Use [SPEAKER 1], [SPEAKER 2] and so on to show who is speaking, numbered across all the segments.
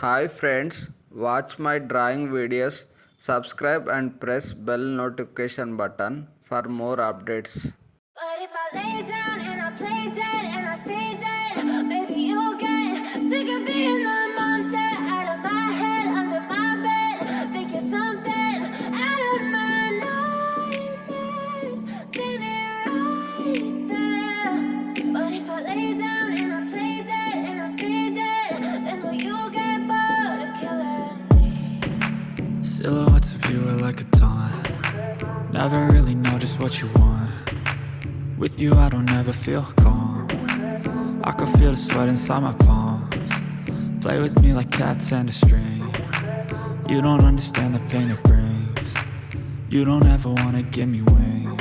[SPEAKER 1] Hi friends, watch my drawing videos, subscribe and press bell notification button for more updates.
[SPEAKER 2] But if I lay down and I play dead and I stay dead, maybe you'll get sick of being the monster out of my head, under my bed. Think you're something out of my nightmares, standing right there. But if I lay down and I play dead and I stay dead, then will you get bored of killing me?
[SPEAKER 3] Silhouettes of you are like a taunt. Never really know just what you want. With you I don't ever feel calm. I can feel the sweat inside my palms. Play with me like cats and a string. You don't understand the pain it brings. You don't ever wanna give me wings.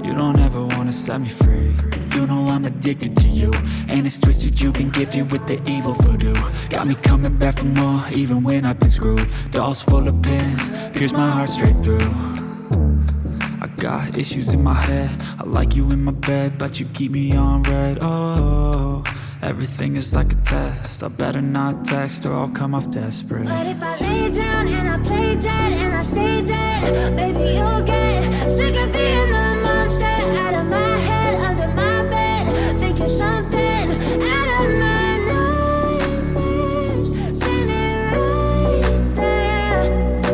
[SPEAKER 3] You don't ever wanna set me free. You know I'm addicted to you, and it's twisted, you've been gifted with the evil voodoo. Got me coming back for more, even when I've been screwed. Dolls full of pins, pierce my heart straight through. I got issues in my head, I like you in my bed, but you keep me on red. Oh, everything is like a test, I better not text or I'll come off desperate.
[SPEAKER 2] But if I lay down and I play dead and I stay dead, maybe you'll get sick of being the monster out of my head, under my bed. Think you're something out of my nightmares, standing right there.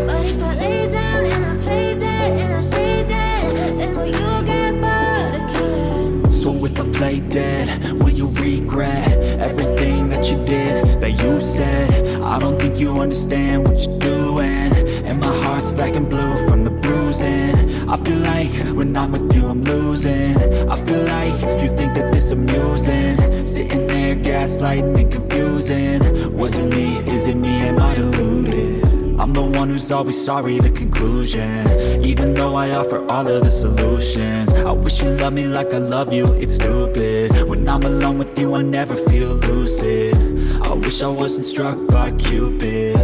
[SPEAKER 2] But if I lay down and I play dead and I stay dead, then will you get bored of killing me?
[SPEAKER 3] So if I play dead, will you regret everything that you did, that you said? I don't think you understand what you're doing, and my heart's black and blue from the bruising. I feel like when I'm with you I'm losing. I feel like you think that this amusing, sitting there gaslighting and confusing. Was it me? Is it me? Am I deluded? I'm the one who's always sorry, the conclusion, even though I offer all of the solutions. I wish you loved me like I love you, it's stupid. When I'm alone with you I never feel lucid. I wish I wasn't struck by Cupid.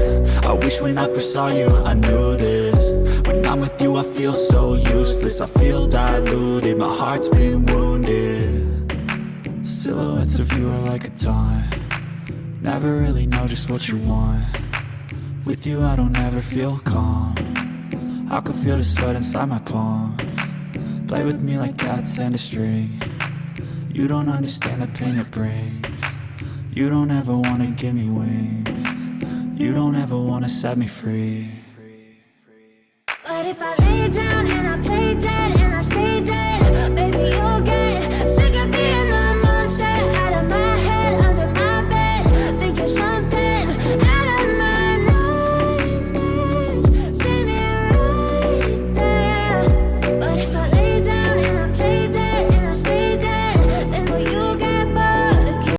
[SPEAKER 3] I wish when I first saw you I knew this. When I'm with you I feel so useless, I feel diluted, my heart's been wounded. Silhouettes of you are like a taunt. Never really know just what you want. With you I don't ever feel calm. I can feel the sweat inside my palms. Play with me like cats and a string. You don't understand the pain it brings. You don't ever wanna give me wings. You don't ever wanna set me free.
[SPEAKER 2] But if I lay down and I play dead